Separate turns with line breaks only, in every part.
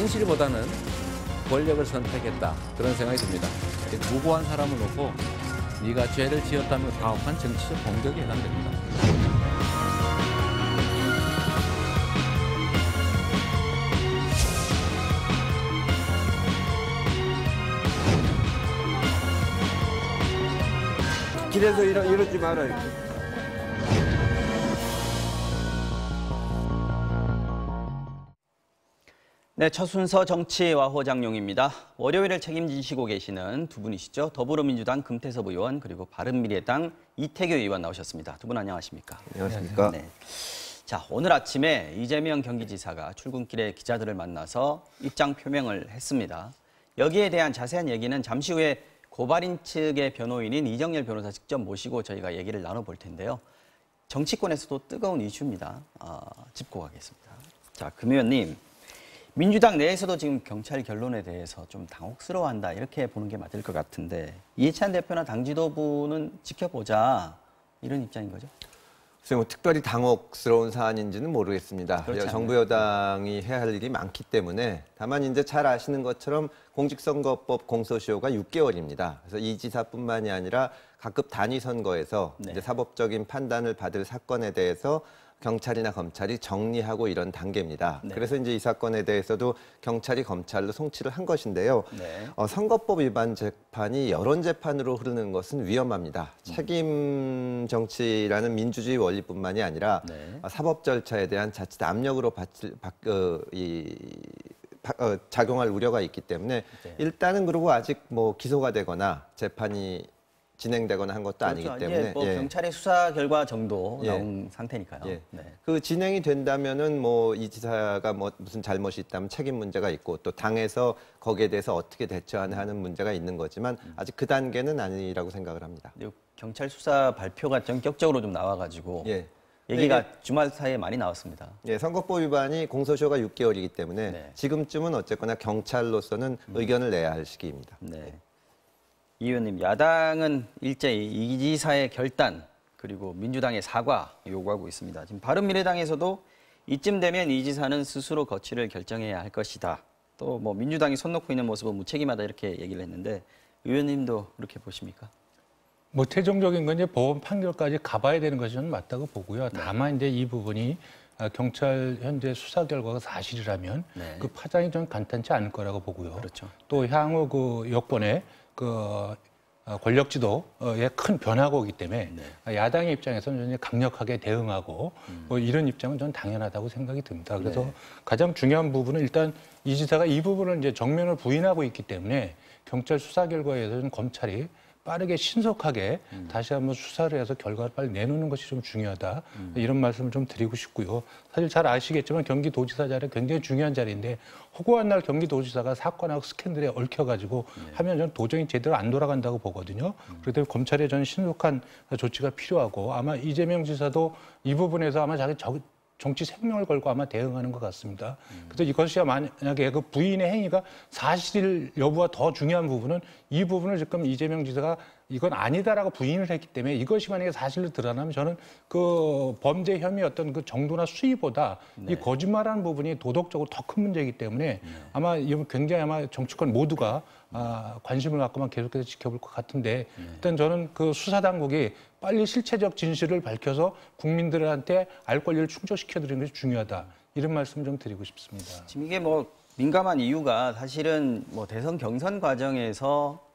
현실보다는 권력을 선택했다. 그런 생각이 듭니다. 무고한 사람을 놓고 네가 죄를 지었다면 가혹한 정치적 공격에 해당됩니다.
길에서 이러지 말아요.
네, 첫 순서 정치와 호장용입니다. 월요일을 책임지시고 계시는 두 분이시죠. 더불어민주당 금태섭 의원 그리고 바른미래당 이태규 의원 나오셨습니다. 두 분 안녕하십니까?
안녕하십니까?
네. 자, 오늘 아침에 이재명 경기지사가 출근길에 기자들을 만나서 입장 표명을 했습니다. 여기에 대한 자세한 얘기는 잠시 후에 고발인 측의 변호인인 이정열 변호사 직접 모시고 저희가 얘기를 나눠볼 텐데요. 정치권에서도 뜨거운 이슈입니다. 짚고 가겠습니다. 자, 금 의원님. 민주당 내에서도 지금 경찰 결론에 대해서 좀 당혹스러워한다 이렇게 보는 게 맞을 것 같은데 이해찬 대표나 당 지도부는 지켜보자 이런 입장인 거죠?
글쎄 뭐 특별히 당혹스러운 사안인지는 모르겠습니다. 정부 여당이 해야 할 일이 많기 때문에 다만 이제 잘 아시는 것처럼 공직선거법 공소시효가 6개월입니다. 그래서 이 지사뿐만이 아니라 각급 단위 선거에서 이제 사법적인 판단을 받을 사건에 대해서 경찰이나 검찰이 정리하고 이런 단계입니다. 그래서 이제 이 사건에 대해서도 경찰이 검찰로 송치를 한 것인데요. 선거법 위반 재판이 여론 재판으로 흐르는 것은 위험합니다. 책임 정치라는 민주주의 원리뿐만이 아니라 사법 절차에 대한 자칫 압력으로 작용할 우려가 있기 때문에 일단은 그리고 아직 뭐 기소가 되거나 재판이 진행되거나 한 것도 아니기 때문에
뭐 경찰의 수사 결과 정도 나온 상태니까요.
그 진행이 된다면은 뭐 이 지사가 뭐 무슨 잘못이 있다면 책임 문제가 있고 또 당에서 거기에 대해서 어떻게 대처하는 하는 문제가 있는 거지만 아직 그 단계는 아니라고 생각을 합니다.
경찰 수사 발표가 전격적으로 좀 나와가지고 얘기가 주말 사이에 많이 나왔습니다.
선거법 위반이 공소시효가 6개월이기 때문에 지금쯤은 어쨌거나 경찰로서는 의견을 내야 할 시기입니다.
이 의원님, 야당은 일제히 이 지사의 결단 그리고 민주당의 사과 요구하고 있습니다. 지금 바른미래당에서도 이쯤 되면 이 지사는 스스로 거취를 결정해야 할 것이다. 또 뭐 민주당이 손 놓고 있는 모습은 무책임하다 이렇게 얘기를 했는데 의원님도 그렇게 보십니까?
뭐 최종적인 건 이제 법원 판결까지 가봐야 되는 것이 저는 맞다고 보고요. 다만 이제 이 부분이 경찰 현재 수사 결과가 사실이라면 그 파장이 좀 간단치 않을 거라고 보고요. 또 향후 그 여권의 그 권력 지도에 큰 변화가 오기 때문에 야당의 입장에서는 강력하게 대응하고 뭐 이런 입장은 저는 당연하다고 생각이 듭니다. 그래서 가장 중요한 부분은 일단 이 지사가 이 부분을 이제 정면을 부인하고 있기 때문에 경찰 수사 결과에서는 검찰이 빠르게 신속하게 다시 한번 수사를 해서 결과를 빨리 내놓는 것이 좀 중요하다. 이런 말씀을 좀 드리고 싶고요. 사실 잘 아시겠지만 경기도지사 자리가 굉장히 중요한 자리인데 허구한 날 경기도지사가 사건하고 스캔들에 얽혀가지고 하면 저는 도저히 제대로 안 돌아간다고 보거든요. 그렇기 때문에 검찰의 저는 신속한 조치가 필요하고 아마 이재명 지사도 이 부분에서 아마 자기 정치 생명을 걸고 아마 대응하는 것 같습니다. 그래서 이것이 만약에 그 부인의 행위가 사실 여부가 더 중요한 부분은 이 부분을 지금 이재명 지사가 이건 아니다라고 부인을 했기 때문에 이것이 만약에 사실로 드러나면 저는 그 범죄 혐의 어떤 그 정도나 수위보다 이 거짓말하는 부분이 도덕적으로 더 큰 문제이기 때문에 아마 이건 굉장히 아마 정치권 모두가 관심을 갖고만 계속해서 지켜볼 것 같은데 일단 저는 그 수사 당국이 빨리 실체적 진실을 밝혀서 국민들한테 알 권리를 충족시켜드리는 것이 중요하다. 이런 말씀 좀 드리고 싶습니다.
지금 이게 뭐 민감한 이유가 사실은 뭐 대선 경선 과정에서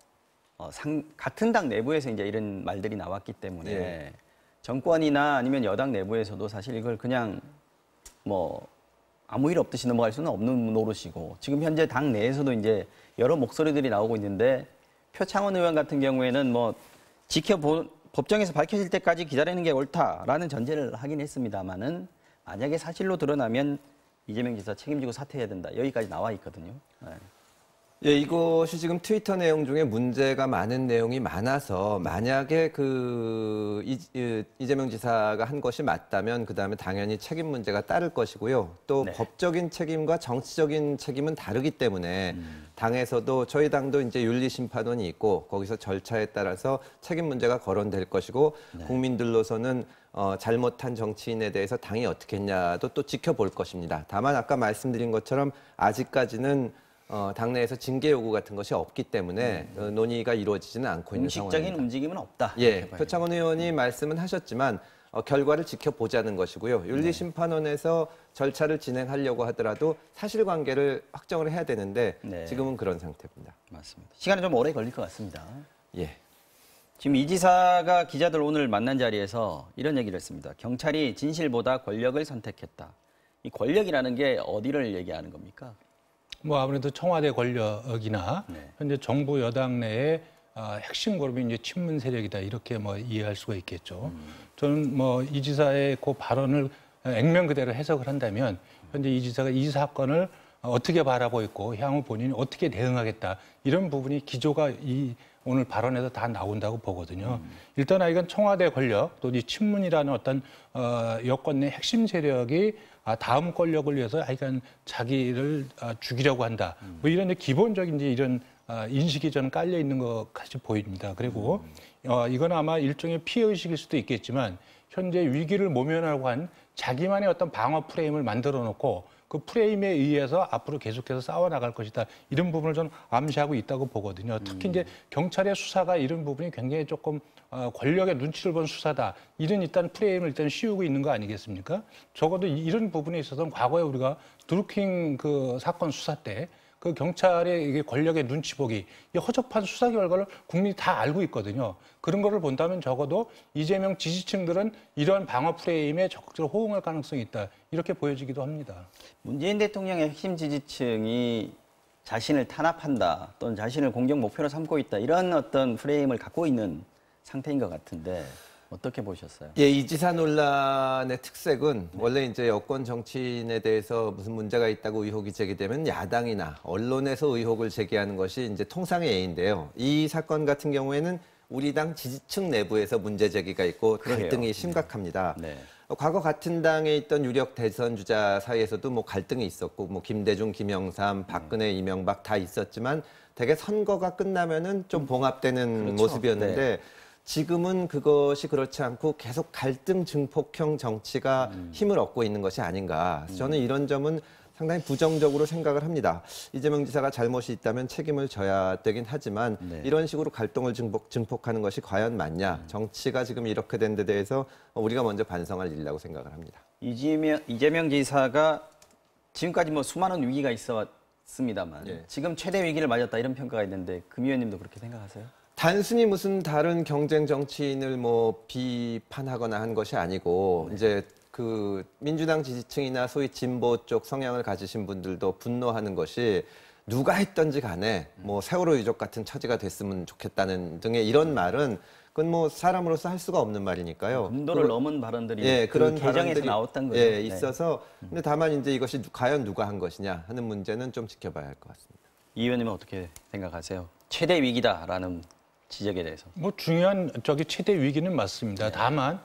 같은 당 내부에서 이제 이런 말들이 나왔기 때문에 정권이나 아니면 여당 내부에서도 사실 이걸 그냥 뭐 아무 일 없듯이 넘어갈 수는 없는 노릇이고 지금 현재 당 내에서도 이제 여러 목소리들이 나오고 있는데 표창원 의원 같은 경우에는 뭐 법정에서 밝혀질 때까지 기다리는 게 옳다라는 전제를 하긴 했습니다만은 만약에 사실로 드러나면 이재명 지사 책임지고 사퇴해야 된다. 여기까지 나와 있거든요.
예, 이것이 지금 트위터 내용 중에 문제가 많은 내용이 많아서 만약에 이재명 지사가 한 것이 맞다면 그다음에 당연히 책임 문제가 따를 것이고요. 또
네.
법적인 책임과 정치적인 책임은 다르기 때문에 당에서도 저희 당도 이제 윤리심판원이 있고 거기서 절차에 따라서 책임 문제가 거론될 것이고 국민들로서는 잘못한 정치인에 대해서 당이 어떻게 했냐도 또 지켜볼 것입니다. 다만 아까 말씀드린 것처럼 아직까지는 당내에서 징계 요구 같은 것이 없기 때문에 논의가 이루어지지는 않고 있는
공식적인
상황입니다.
움직임은 없다.
예,
이렇게 봐야
표창원 의원이 말씀은 하셨지만 결과를 지켜보자는 것이고요. 윤리심판원에서 절차를 진행하려고 하더라도 사실관계를 확정을 해야 되는데
네.
지금은 그런 상태입니다.
맞습니다. 시간이 좀 오래 걸릴 것 같습니다.
예.
지금 이 지사가 기자들 오늘 만난 자리에서 이런 얘기를 했습니다. 경찰이 진실보다 권력을 선택했다. 이 권력이라는 게 어디를 얘기하는 겁니까?
뭐 아무래도 청와대 권력이나
네.
현재 정부 여당 내의 핵심 그룹이 이제 친문 세력이다 이렇게 뭐 이해할 수가 있겠죠. 저는 뭐 이 지사의 그 발언을 액면 그대로 해석을 한다면 현재 이 지사가 이 사건을 어떻게 바라보고 있고 향후 본인이 어떻게 대응하겠다 이런 부분이 기조가 이 오늘 발언에서 다 나온다고 보거든요. 일단 이건 청와대 권력 또 이 친문이라는 어떤 여권 내 핵심 세력이 다음 권력을 위해서 하여간 자기를 죽이려고 한다. 뭐 이런 이제 기본적인 이제 이런 인식이 저는 깔려 있는 것 같이 보입니다. 그리고 이건 아마 일종의 피해 의식일 수도 있겠지만 현재 위기를 모면하고 한 자기만의 어떤 방어 프레임을 만들어 놓고 그 프레임에 의해서 앞으로 계속해서 싸워 나갈 것이다. 이런 부분을 저는 암시하고 있다고 보거든요. 특히 이제 경찰의 수사가 이런 부분이 굉장히 조금 권력의 눈치를 본 수사다. 이런 일단 프레임을 일단 씌우고 있는 거 아니겠습니까? 적어도 이런 부분에 있어서는 과거에 우리가 드루킹 그 사건 수사 때 그 경찰의 이게 권력의 눈치 보기, 이 허접한 수사 결과를 국민이 다 알고 있거든요. 그런 거를 본다면 적어도 이재명 지지층들은 이러한 방어 프레임에 적극적으로 호응할 가능성이 있다. 이렇게 보여지기도 합니다.
문재인 대통령의 핵심 지지층이 자신을 탄압한다 또는 자신을 공격 목표로 삼고 있다 이런 어떤 프레임을 갖고 있는 상태인 것 같은데 어떻게 보셨어요?
예, 이 지사 논란의 특색은 원래 이제 여권 정치인에 대해서 무슨 문제가 있다고 의혹이 제기되면 야당이나 언론에서 의혹을 제기하는 것이 이제 통상의 예인데요. 이 사건 같은 경우에는 우리 당 지지층 내부에서 문제 제기가 있고 갈등이
그러게요.
심각합니다.
네.
과거 같은 당에 있던 유력 대선 주자 사이에서도 뭐 갈등이 있었고 뭐 김대중, 김영삼, 박근혜, 이명박 다 있었지만 되게 선거가 끝나면은 좀 봉합되는
그렇죠.
모습이었는데
네.
지금은 그것이 그렇지 않고 계속 갈등 증폭형 정치가 힘을 얻고 있는 것이 아닌가. 그래서 저는 이런 점은 상당히 부정적으로 생각을 합니다. 이재명 지사가 잘못이 있다면 책임을 져야 되긴 하지만
네.
이런 식으로 갈등을 증폭하는 것이 과연 맞냐. 정치가 지금 이렇게 된 데 대해서 우리가 먼저 반성할 일이라고 생각을 합니다.
이재명 지사가 지금까지 뭐 수많은 위기가 있었습니다만
예.
지금 최대 위기를 맞았다 이런 평가가 있는데 금 의원님도 그렇게 생각하세요?
단순히 무슨 다른 경쟁 정치인을 뭐 비판하거나 한 것이 아니고 이제 그 민주당 지지층이나 소위 진보 쪽 성향을 가지신 분들도 분노하는 것이 누가 했던지 간에 뭐 세월호 유족 같은 처지가 됐으면 좋겠다는 등의 이런 말은 그건 뭐 사람으로서 할 수가 없는 말이니까요.
분도를 넘은 발언들이
예, 그런
개정에서
발언들이
나왔던 거죠.
예,
네.
있어서 근데 다만 이제 이것이 과연 누가 한 것이냐 하는 문제는 좀 지켜봐야 할 것 같습니다.
이 의원님은 어떻게 생각하세요? 최대 위기다라는 지적에 대해서.
뭐 중요한 최대 위기는 맞습니다. 다만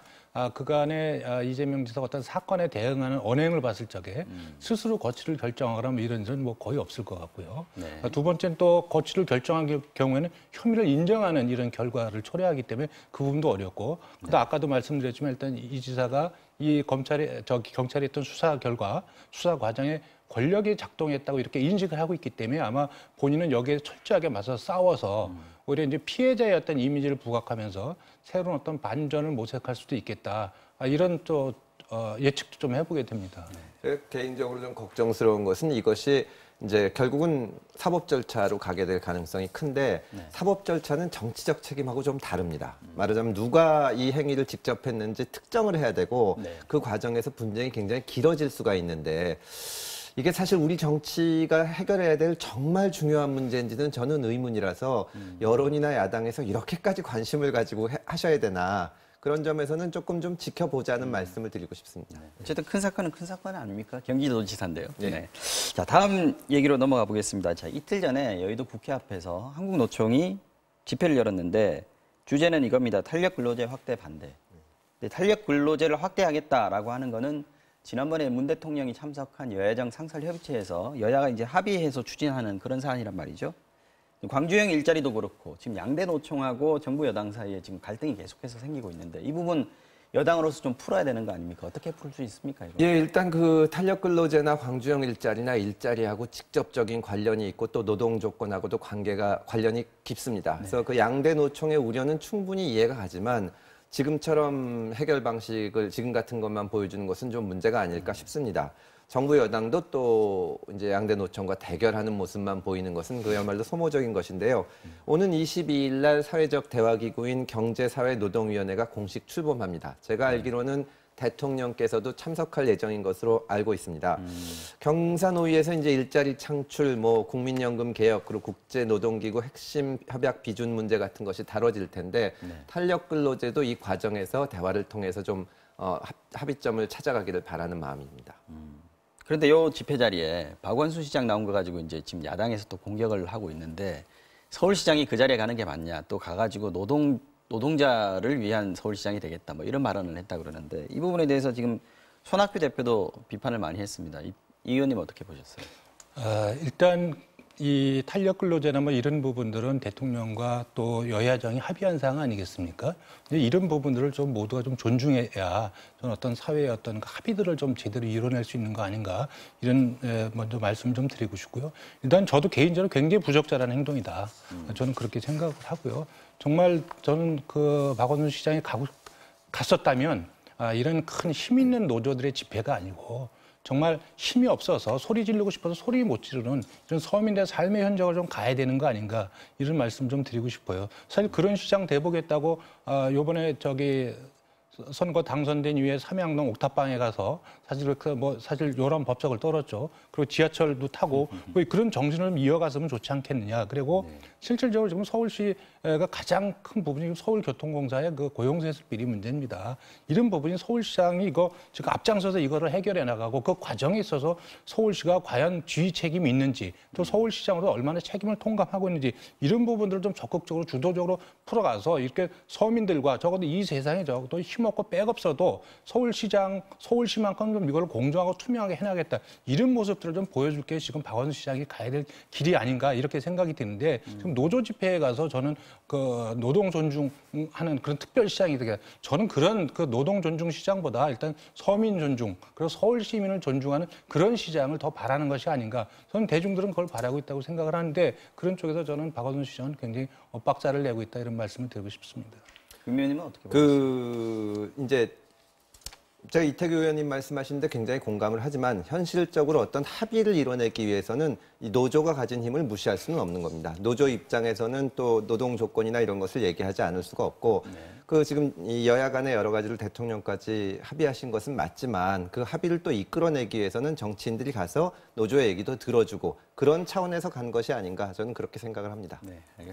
그간에 이재명 지사가 어떤 사건에 대응하는 언행을 봤을 적에 스스로 거취를 결정하거나 뭐 이런 일은 뭐 거의 없을 것 같고요.
네.
두 번째는 또 거취를 결정한 경우에는 혐의를 인정하는 이런 결과를 초래하기 때문에 그 부분도 어렵고 그다음 아까도 말씀드렸지만 일단 이 지사가 이 경찰이 했던 수사 결과 수사 과정에 권력이 작동했다고 이렇게 인식을 하고 있기 때문에 아마 본인은 여기에 철저하게 맞서 싸워서 오히려 이제 피해자의 어떤 이미지를 부각하면서 새로운 어떤 반전을 모색할 수도 있겠다. 이런 또 예측도 좀 해보게 됩니다.
개인적으로 좀 걱정스러운 것은 이것이 이제 결국은 사법 절차로 가게 될 가능성이 큰데 사법 절차는 정치적 책임하고 좀 다릅니다. 말하자면 누가 이 행위를 직접 했는지 특정을 해야 되고 그 과정에서 분쟁이 굉장히 길어질 수가 있는데 이게 사실 우리 정치가 해결해야 될 정말 중요한 문제인지는 저는 의문이라서 여론이나 야당에서 이렇게까지 관심을 가지고 하셔야 되나 그런 점에서는 조금 좀 지켜보자는 말씀을 드리고 싶습니다.
어쨌든 큰 사건은 큰 사건 아닙니까? 경기도지사인데요.
네.
네. 자, 다음 얘기로 넘어가 보겠습니다. 자, 이틀 전에 여의도 국회 앞에서 한국노총이 집회를 열었는데 주제는 이겁니다. 탄력 근로제 확대 반대. 근데 탄력 근로제를 확대하겠다라고 하는 거는 지난번에 문 대통령이 참석한 여야정 상설협의체에서 여야가 이제 합의해서 추진하는 그런 사안이란 말이죠. 광주형 일자리도 그렇고 지금 양대 노총하고 정부 여당 사이에 지금 갈등이 계속해서 생기고 있는데 이 부분 여당으로서 좀 풀어야 되는 거 아닙니까? 어떻게 풀 수 있습니까? 이거?
예, 일단 그 탄력 근로제나 광주형 일자리나 일자리하고 직접적인 관련이 있고 또 노동 조건하고도 관련이 깊습니다. 그래서 그 양대 노총의 우려는 충분히 이해가 가지만 지금처럼 해결 방식을 지금 같은 것만 보여주는 것은 좀 문제가 아닐까 싶습니다. 정부 여당도 또 이제 양대 노총과 대결하는 모습만 보이는 것은 그야말로 소모적인 것인데요. 오는 22일 날 사회적 대화기구인 경제사회노동위원회가 공식 출범합니다. 제가 알기로는 대통령께서도 참석할 예정인 것으로 알고 있습니다. 경사노위에서 이제 일자리 창출, 국민연금 개혁, 그리고 국제노동기구 핵심 협약 비준 문제 같은 것이 다뤄질 텐데 탄력 근로제도 이 과정에서 대화를 통해서 좀 합의점을 찾아가기를 바라는 마음입니다.
그런데 요 집회 자리에 박원순 시장 나온 거 가지고 이제 지금 야당에서 또 공격을 하고 있는데 서울시장이 그 자리에 가는 게 맞냐? 또 가가지고 노동자를 위한 서울시장이 되겠다. 뭐 이런 발언을 했다 그러는데 이 부분에 대해서 지금 손학규 대표도 비판을 많이 했습니다. 이 의원님 어떻게 보셨어요?
일단 이 탄력 근로제나 뭐 이런 부분들은 대통령과 또 여야정이 합의한 사항 아니겠습니까? 근데 이런 부분들을 좀 모두가 좀 존중해야 저는 어떤 사회의 어떤 합의들을 좀 제대로 이뤄낼 수 있는 거 아닌가 이런 먼저 말씀 좀 드리고 싶고요. 일단 저도 개인적으로 굉장히 부적절한 행동이다. 저는 그렇게 생각을 하고요. 정말 저는 그 박원순 시장이 갔었다면 이런 큰 힘 있는 노조들의 집회가 아니고 정말 힘이 없어서 소리 지르고 싶어서 소리 못 지르는 이런 서민들의 삶의 현장을 좀 가야 되는 거 아닌가 이런 말씀 좀 드리고 싶어요. 사실 그런 시장 돼보겠다고 요번에 선거 당선된 이후에 삼양동 옥탑방에 가서 사실 요런 법석을 떨었죠. 그리고 지하철도 타고 그런 정신을 이어갔으면 좋지 않겠느냐. 그리고 실질적으로 지금 서울시가 가장 큰 부분이 서울교통공사의 그 고용세습 비리 문제입니다. 이런 부분이 서울시장이 이거 지금 앞장서서 이거를 해결해 나가고 그 과정에 있어서 서울시가 과연 지휘 책임이 있는지 또 서울시장으로 얼마나 책임을 통감하고 있는지 이런 부분들을 좀 적극적으로 주도적으로 풀어가서 이렇게 서민들과 적어도 이 세상에 적어도 힘없고 빽 없어도 서울시만큼 좀 이걸 공정하고 투명하게 해나가겠다. 이런 모습들을 좀 보여줄 게 지금 박원순 시장이 가야 될 길이 아닌가 이렇게 생각이 드는데 지금 노조 집회에 가서 저는 그 노동 존중하는 그런 특별 시장이 되게 저는 그런 그 노동 존중 시장보다 일단 서민 존중 그리고 서울 시민을 존중하는 그런 시장을 더 바라는 것이 아닌가. 저는 대중들은 그걸 바라고 있다고 생각을 하는데 그런 쪽에서 저는 박원순 시장은 굉장히 엇박자를 내고 있다 이런 말씀을 드리고 싶습니다.
김 의원님은 어떻게 보세요?
이제 제가 이태규 의원님 말씀하시는데 굉장히 공감을 하지만 현실적으로 어떤 합의를 이뤄내기 위해서는 이 노조가 가진 힘을 무시할 수는 없는 겁니다. 노조 입장에서는 또 노동 조건이나 이런 것을 얘기하지 않을 수가 없고 그 지금 이 여야 간의 여러 가지를 대통령까지 합의하신 것은 맞지만 그 합의를 또 이끌어내기 위해서는 정치인들이 가서 노조의 얘기도 들어주고 그런 차원에서 간 것이 아닌가 저는 그렇게 생각을 합니다.
네, 알겠습니다.